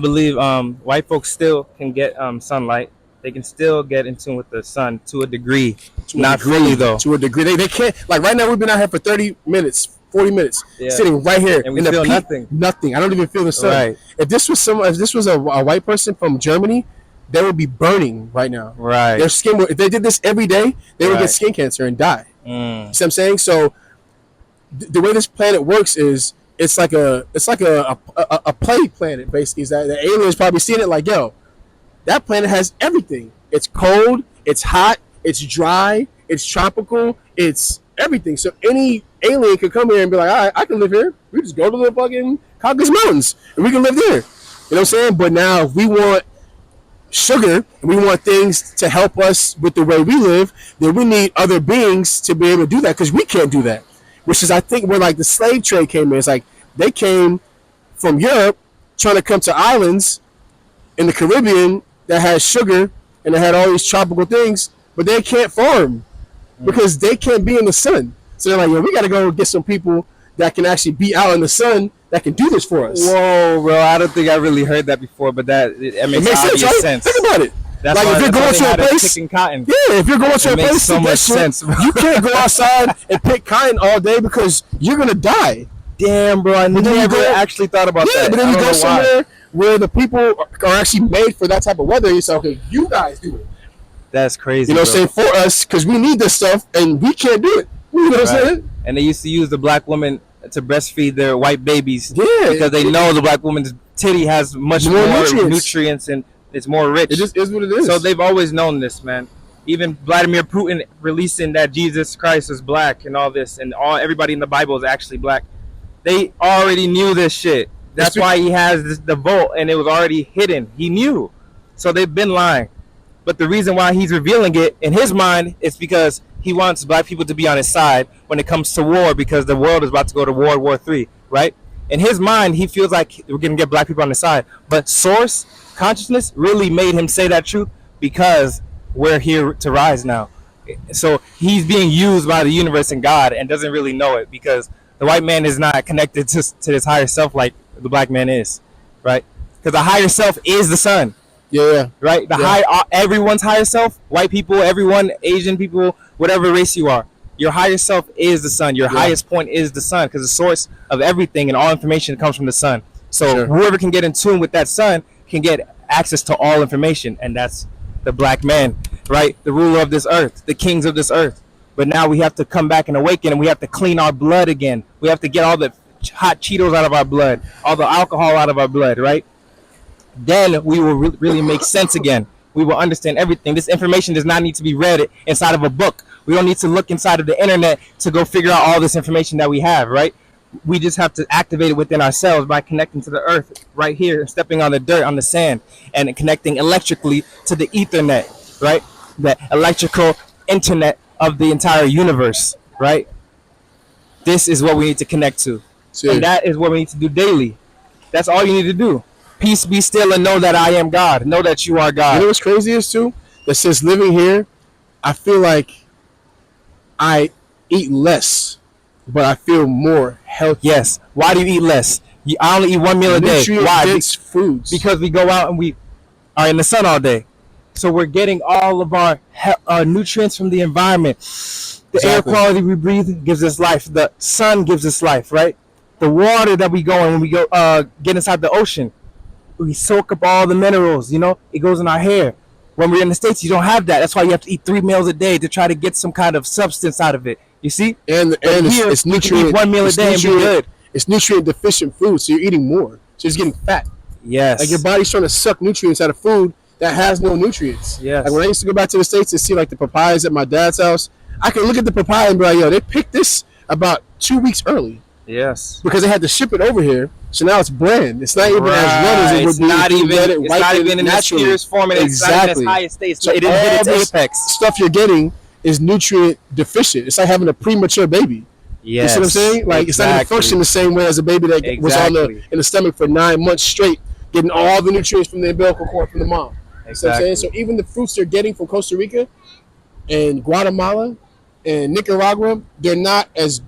believe white folks still can get sunlight. They can still get in tune with the sun to a degree. Not fully, though. To a degree. They can't. Like right now, we've been out here for 30 minutes, 40 minutes, sitting right here. And we feel nothing. Nothing. I don't even feel the sun. Right. If this was a white person from Germany, they would be burning right now. Right. Their skin would, if they did this every day, they would get skin cancer and die. See what I'm saying? So the way this planet works is it's like a play planet basically. Is that the aliens probably seeing it like, yo, that planet has everything. It's cold, it's hot, it's dry, it's tropical, it's everything. So any alien could come here and be like, all right, I can live here. We just go to the fucking Caucasus Mountains and we can live there. You know what I'm saying? But now if we want sugar and we want things to help us with the way we live, then we need other beings to be able to do that because we can't do that. Which is, I think, where like the slave trade came in. It's like they came from Europe trying to come to islands in the Caribbean that had sugar and they had all these tropical things, but they can't farm because they can't be in the sun. So they're like, yo, we got to go get some people that can actually be out in the sun that can do this for us. Whoa, bro! I don't think I really heard that before, but it makes obvious sense. Think about it. That's Like why, if you're that's why going they to a had us place, picking cotton. yeah, if you're going to It a makes place, so to much that shit, sense, bro. you can't go outside and pick cotton all day because you're gonna die. Damn, bro, I But then you never go, actually thought about yeah, that. but then I you don't go know why. somewhere where the people are actually made for that type of weather. You say, okay, you guys do it. That's crazy, You know what bro. I'm saying? For us, because we need this stuff and we can't do it. You know what I'm Right. saying? And they used to use the black woman to breastfeed their white babies Yeah, because they know the black woman's titty has much More more nutrients. nutrients and it's more rich. It just is what it is. So they've always known this, man. Even Vladimir Putin releasing that Jesus Christ is black and all this, and everybody in the Bible is actually black. They already knew this shit. That's why he has the vote, and it was already hidden. He knew. So they've been lying. But the reason why he's revealing it in his mind is because he wants black people to be on his side when it comes to war, because the world is about to go to World War III, right? In his mind, he feels like we're going to get black people on his side. But source consciousness really made him say that truth because we're here to rise now. So he's being used by the universe and God and doesn't really know it because the white man is not connected to his higher self like the black man is, right? Because the higher self is the sun. Yeah. Right? Everyone's higher self, white people, everyone, Asian people, whatever race you are, your higher self is the sun. Your highest point is the sun because the source of everything and all information comes from the sun. So whoever can get in tune with that sun can get access to all information, and that's the black man, right? The ruler of this earth, the kings of this earth. But now we have to come back and awaken, and we have to clean our blood again. We have to get all the hot Cheetos out of our blood, all the alcohol out of our blood, right? Then we will really make sense again. We will understand everything. This information does not need to be read inside of a book. We don't need to look inside of the internet to go figure out all this information that we have, right? We just have to activate it within ourselves by connecting to the earth right here, stepping on the dirt, on the sand, and connecting electrically to the Ethernet, right? The electrical internet of the entire universe, right? This is what we need to connect to. And that is what we need to do daily. That's all you need to do. Peace be still and know that I am God. Know that you are God. You know what's crazy is too? That since living here, I feel like I eat less, but I feel more healthy. Yes. Why do you eat less? I only eat one meal a day. Why? Dense foods. Because we go out and we are in the sun all day. So we're getting all of our nutrients from the environment. The air quality we breathe gives us life. The sun gives us life, right? The water that we go in when we go get inside the ocean, we soak up all the minerals, you know, it goes in our hair. When we're in the States, you don't have that. That's why you have to eat 3 meals a day to try to get some kind of substance out of it. You see? And here, it's you can nutrient. eat 1 meal a day and be good. It's nutrient deficient food, so you're eating more. So it's getting fat. Yes. Like your body's trying to suck nutrients out of food that has no nutrients. Yes. Like when I used to go back to the States and see like the papayas at my dad's house, I could look at the papaya and be like, yo, they picked this about 2 weeks early. Yes. Because they had to ship it over here, so now it's bland. It's not even as run as it would It's be. not if you even. get it It's right not even in its naturally. purest form, and it's not in its highest state. So It didn't all hit its this apex. stuff you're getting is nutrient deficient. It's like having a premature baby. Yes. You see what I'm saying? Like it's not going to function the same way as a baby that was on in the stomach for 9 months straight, getting all the nutrients from the umbilical cord from the mom. Exactly. You see what I'm saying? So even the fruits they're getting from Costa Rica and Guatemala and Nicaragua, they're not as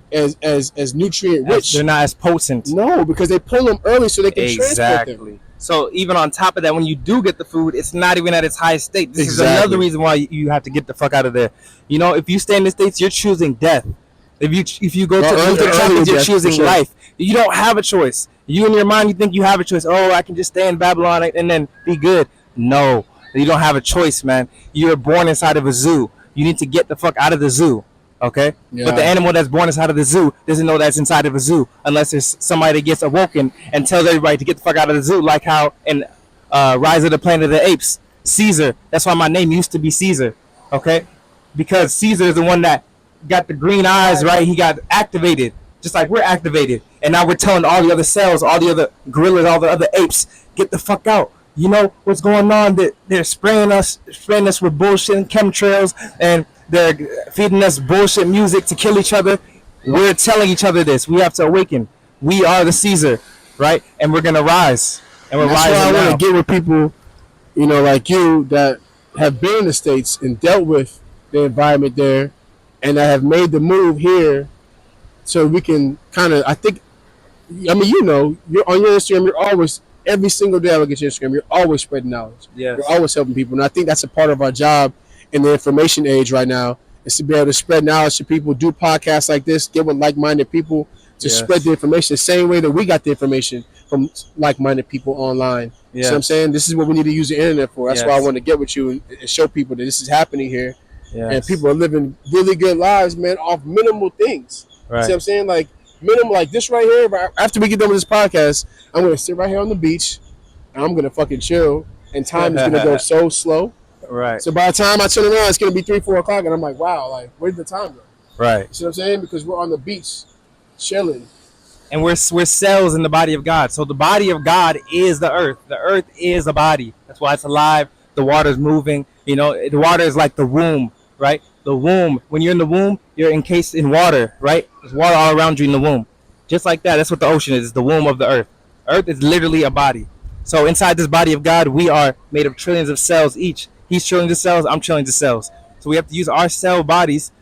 nutrient rich. They're not as potent. No, because they pull them early so they can transport them. So even on top of that, when you do get the food, it's not even at its highest state. This is another reason why you have to get the fuck out of there. You know, if you stay in the States, you're choosing death. If you go to the tropics, you're choosing life. You don't have a choice. You in your mind, you think you have a choice. Oh, I can just stay in Babylon and then be good. No, you don't have a choice, man. You're born inside of a zoo. You need to get the fuck out of the zoo. Okay? Yeah. But the animal that's born inside of the zoo doesn't know that's inside of a zoo unless there's somebody that gets awoken and tells everybody to get the fuck out of the zoo, like how in Rise of the Planet of the Apes, Caesar. That's why my name used to be Caesar. Okay? Because Caesar is the one that got the green eyes, right? He got activated, just like we're activated. And now we're telling all the other cells, all the other gorillas, all the other apes, get the fuck out. You know what's going on? They're spraying us with bullshit and chemtrails, and they're feeding us bullshit music to kill each other. We're telling each other this. We have to awaken. We are the Caesar, right? And we're gonna rise. And we're rising now. That's why I want to get with people, you know, like you that have been in the States and dealt with the environment there, and that have made the move here, so we can kind of. I mean, you know, you're on your Instagram. You're always every single day I look at your Instagram, you're always spreading knowledge. Yes. You're always helping people. And I think that's a part of our job in the information age right now is to be able to spread knowledge to people, do podcasts like this, get with like-minded people to spread the information the same way that we got the information from like-minded people online. You know what I'm saying? This is what we need to use the internet for. That's why I want to get with you and show people that this is happening here. And people are living really good lives, man, off minimal things. Right. See what I'm saying? Like, minimal, like this right here. After we get done with this podcast, I'm going to sit right here on the beach, and I'm going to fucking chill, and time is going to go so slow. Right. So by the time I turn around, it's going to be 3, 4 o'clock, and I'm like, wow, like, where did the time go? Right. You see what I'm saying? Because we're on the beach, chilling. And we're cells in the body of God. So the body of God is the earth. The earth is a body. That's why it's alive. The water's moving. You know, the water is like the womb, right? The womb. When you're in the womb, you're encased in water, right? There's water all around you in the womb. Just like that. That's what the ocean is. It's the womb of the earth. Earth is literally a body. So inside this body of God, we are made of trillions of cells each. He's trillions of cells. I'm trillions of cells. So we have to use our cell bodies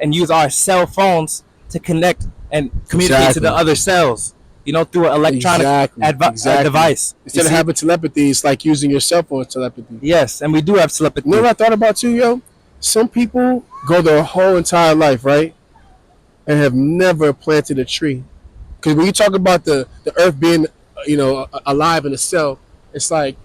and use our cell phones to connect and communicate to the other cells, you know, through an electronic device. Instead of having telepathy, it's like using your cell phone telepathy. Yes, and we do have telepathy. You know what I thought about too, yo? Some people go their whole entire life, right, and have never planted a tree. Because when you talk about the earth being, you know, alive in a cell, it's like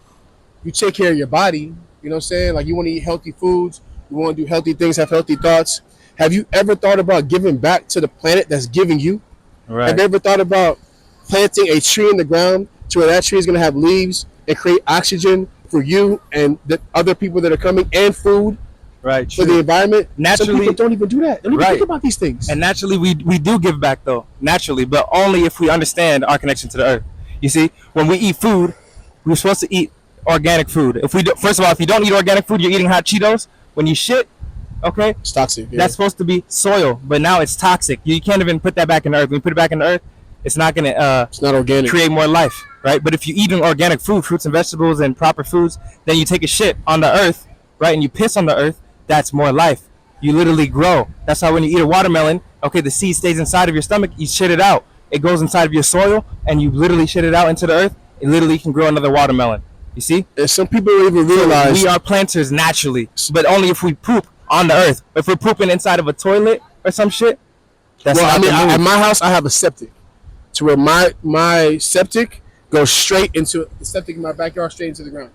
you take care of your body. You know what I'm saying? Like you want to eat healthy foods, you want to do healthy things, have healthy thoughts. Have you ever thought about giving back to the planet that's giving you? Right. Have you ever thought about planting a tree in the ground to where that tree is going to have leaves and create oxygen for you and the other people that are coming and food right, for the environment? Naturally, some people don't even do that. They don't even think about these things. And naturally, we do give back, though. Naturally, but only if we understand our connection to the earth. You see, when we eat food, we're supposed to eat organic food. If we do, first of all, if you don't eat organic food, you're eating hot Cheetos. When you shit, okay, it's toxic. Yeah. That's supposed to be soil, but now it's toxic. You can't even put that back in the earth. When you put it back in the earth, it's not gonna it's not organic. Create more life, right? But if you eat organic food, fruits and vegetables and proper foods, then you take a shit on the earth, right, and you piss on the earth, that's more life. You literally grow. That's how when you eat a watermelon, okay, the seed stays inside of your stomach, you shit it out. It goes inside of your soil, and you literally shit it out into the earth. It literally can grow another watermelon. You see? And some people don't even realize we are planters naturally, but only if we poop on the earth. If we're pooping inside of a toilet or some shit, that's well, I mean, at my house, I have a septic, to where my septic goes straight into the septic in my backyard, straight into the ground.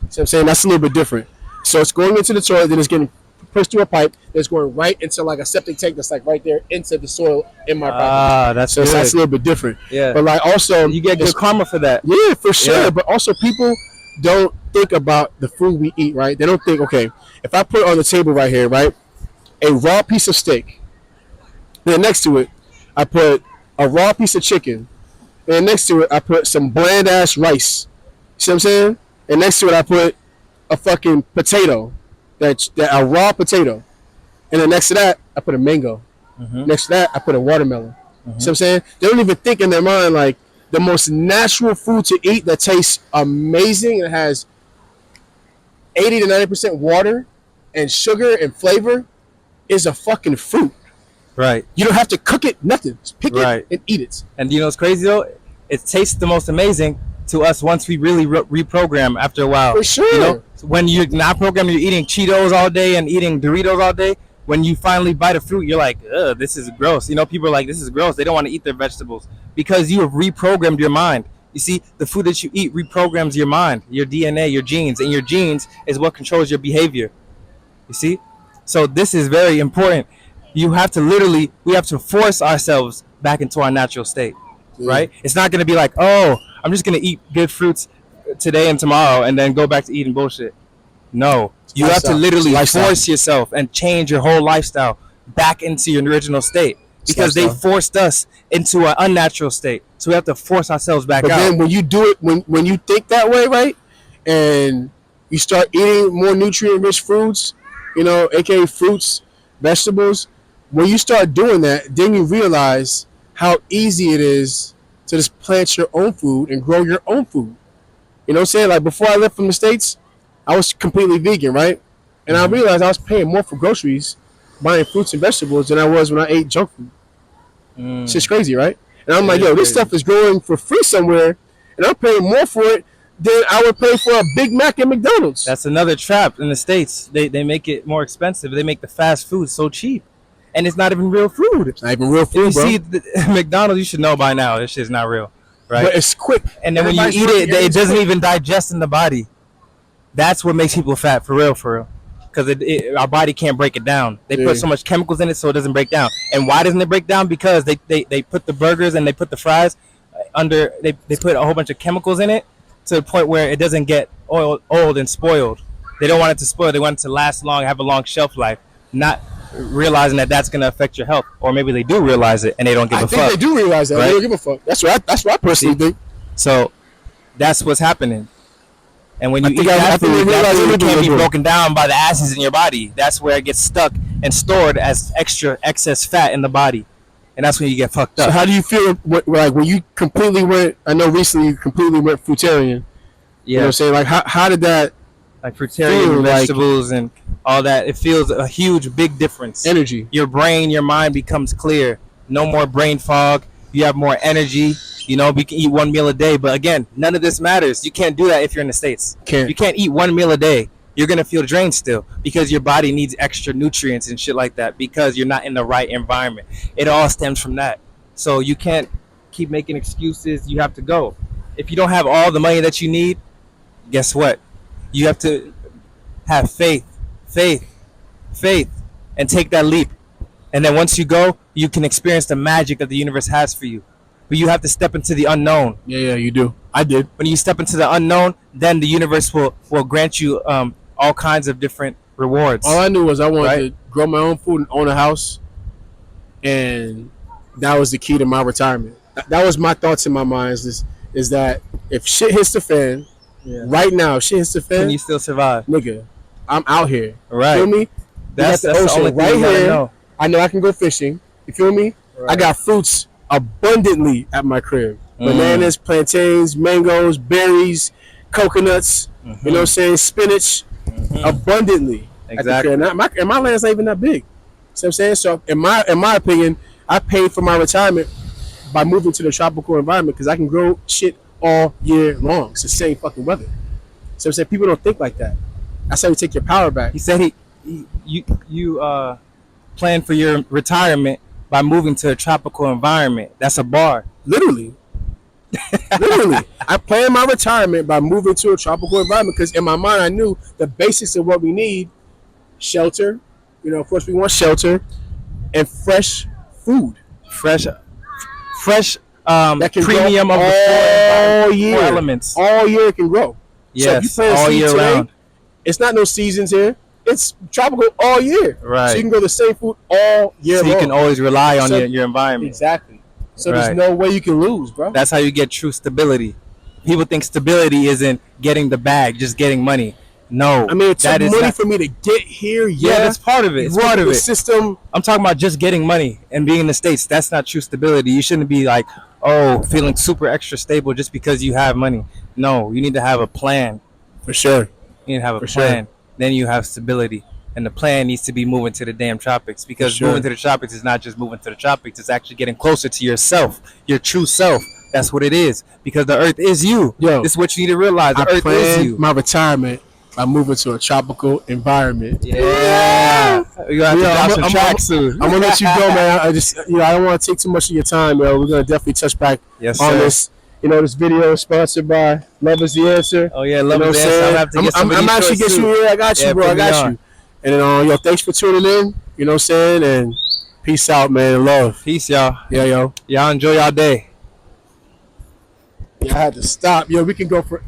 See what I'm saying? That's a little bit different. So it's going into the toilet, then it's getting pushed through a pipe that's going right into like a septic tank that's like right there into the soil in my property. That's so good. That's a little bit different. Yeah. But like also, you get good karma for that. Yeah, for sure. Yeah. But also people don't think about the food we eat, right? They don't think, okay, if I put on the table right here, right, a raw piece of steak, then next to it, I put a raw piece of chicken, and next to it, I put some bland ass rice. See what I'm saying? And next to it, I put a fucking potato, that a raw potato, and then next to that, I put a mango. Mm-hmm. Next to that, I put a watermelon. Mm-hmm. See what I'm saying? They don't even think in their mind like the most natural food to eat that tastes amazing and has 80 to 90% water and sugar and flavor is a fucking fruit. Right. You don't have to cook it, nothing. Just pick it and eat it. And you know what's crazy though? It tastes the most amazing to us once we really reprogram after a while. For sure. You know, when you're not programmed, you're eating Cheetos all day and eating Doritos all day. When you finally bite a fruit, you're like, ugh, this is gross. You know, people are like, this is gross. They don't want to eat their vegetables because you have reprogrammed your mind. You see, the food that you eat reprograms your mind, your DNA, your genes, and your genes is what controls your behavior. You see? So this is very important. You have to we have to force ourselves back into our natural state, right? It's not going to be like, oh, I'm just going to eat good fruits today and tomorrow and then go back to eating bullshit. No, you have to literally force yourself and change your whole lifestyle back into your original state because they forced us into an unnatural state. So we have to force ourselves back out. But then when you do it, when you think that way, right, and you start eating more nutrient-rich foods, you know, aka fruits, vegetables, when you start doing that, then you realize how easy it is to just plant your own food and grow your own food. You know what I'm saying? Like before I left from the States, I was completely vegan, right? And I realized I was paying more for groceries buying fruits and vegetables than I was when I ate junk food. It's just crazy, right? And I'm like, yo, this stuff is growing for free somewhere, and I'm paying more for it than I would pay for a Big Mac at McDonald's. That's another trap in the States. They make it more expensive. They make the fast food so cheap, and it's not even real food. It's not even real If you food, bro. see McDonald's, you should know by now this shit's not real, right? But it's quick. And then when you eat it, it doesn't even digest in the body. That's what makes people fat, for real, because our body can't break it down. They put so much chemicals in it so it doesn't break down. And why doesn't it break down? Because they put the burgers and they put the fries under. They put a whole bunch of chemicals in it to the point where it doesn't get old and spoiled. They don't want it to spoil. They want it to last long, have a long shelf life, not realizing that that's going to affect your health. Or maybe they do realize it and they don't give a fuck. I think they do realize that. Right? They don't give a fuck. That's what I personally think. So that's what's happening. And when you eat I that think they food, realize that food can't be everything. broken down by the acids in your body. That's where it gets stuck and stored as excess fat in the body. And that's when you get fucked up. So how do you feel like when you completely went? I know recently you completely went fruitarian. You know what I'm saying? Like how did that like fruitarian vegetables and all that? It feels a huge, big difference. Energy. Your brain, your mind becomes clear. No more brain fog. You have more energy. You know, we can eat one meal a day, but again, none of this matters. You can't do that if you're in the States. You can't eat one meal a day. You're going to feel drained still because your body needs extra nutrients and shit like that because you're not in the right environment. It all stems from that. So you can't keep making excuses. You have to go. If you don't have all the money that you need, guess what? You have to have faith, and take that leap. And then once you go, you can experience the magic that the universe has for you. But you have to step into the unknown. Yeah, you do. I did. When you step into the unknown, then the universe will grant you all kinds of different rewards. All I knew was I wanted to grow my own food and own a house, and that was the key to my retirement. That was my thoughts in my mind. Is that if shit hits the fan, right now, if shit hits the fan, can you still survive? Nigga, I'm out here. Right. You feel me? That's the the ocean only right thing you here. know. I know I can go fishing. You feel me? Right. I got fruits abundantly at my crib. Bananas, plantains, mangoes, berries, coconuts, you know what I'm saying, spinach, abundantly. Exactly. And my land's not even that big. See what I'm saying? So in my opinion, I paid for my retirement by moving to the tropical environment because I can grow shit all year long. It's the same fucking weather. So I'm saying people don't think like that. That's how you take your power back. He said you plan for your retirement by moving to a tropical environment. That's a bar. Literally. I planned my retirement by moving to a tropical environment because in my mind I knew the basics of what we need: shelter. You know, of course we want shelter and fresh food. Fresh That can premium grow of all the year. four elements. All year it can grow. Yes, so if you plant all seed year today, round. It's not no seasons here. It's tropical all year. Right. So you can grow the same food all year So long. you can always rely on So- your environment. Exactly. So Right. there's no way you can lose, bro. That's how you get true stability. People think stability isn't getting the bag, just getting money. No, I mean, it took that is money not- for me to get here. Yeah, that's part of it. It's part of the it. system. I'm talking about just getting money and being in the States. That's not true stability. You shouldn't be like, oh, feeling super extra stable just because you have money. No, you need to have a plan. For sure. You need to have a For plan. sure. Then you have stability. And the plan needs to be moving to the damn tropics, because sure. moving to the tropics is not just moving to the tropics. It's actually getting closer to yourself, your true self. That's what it is, because the earth is you. Yo, This is what you need to realize. The I earth is planned you. my retirement by moving to a tropical environment. Yeah. You're going to have to drop some tracks soon. I'm gonna let you go, man. I just, I don't want to take too much of your time, yo. We're gonna definitely touch back Yes, on sir. this. This video is sponsored by Love Is the Answer. Oh, yeah, Love You know Is the what I'm Answer. saying? I'll have to get some of I'm these actually shorts, get you too. here. I got you, Yeah, bro. put I me got on. you. And then, thanks for tuning in. You know what I'm saying? And peace out, man. Love. Peace, y'all. Yeah, yo. Y'all enjoy y'all day. Yeah, I had to stop. Yo, we can go forever.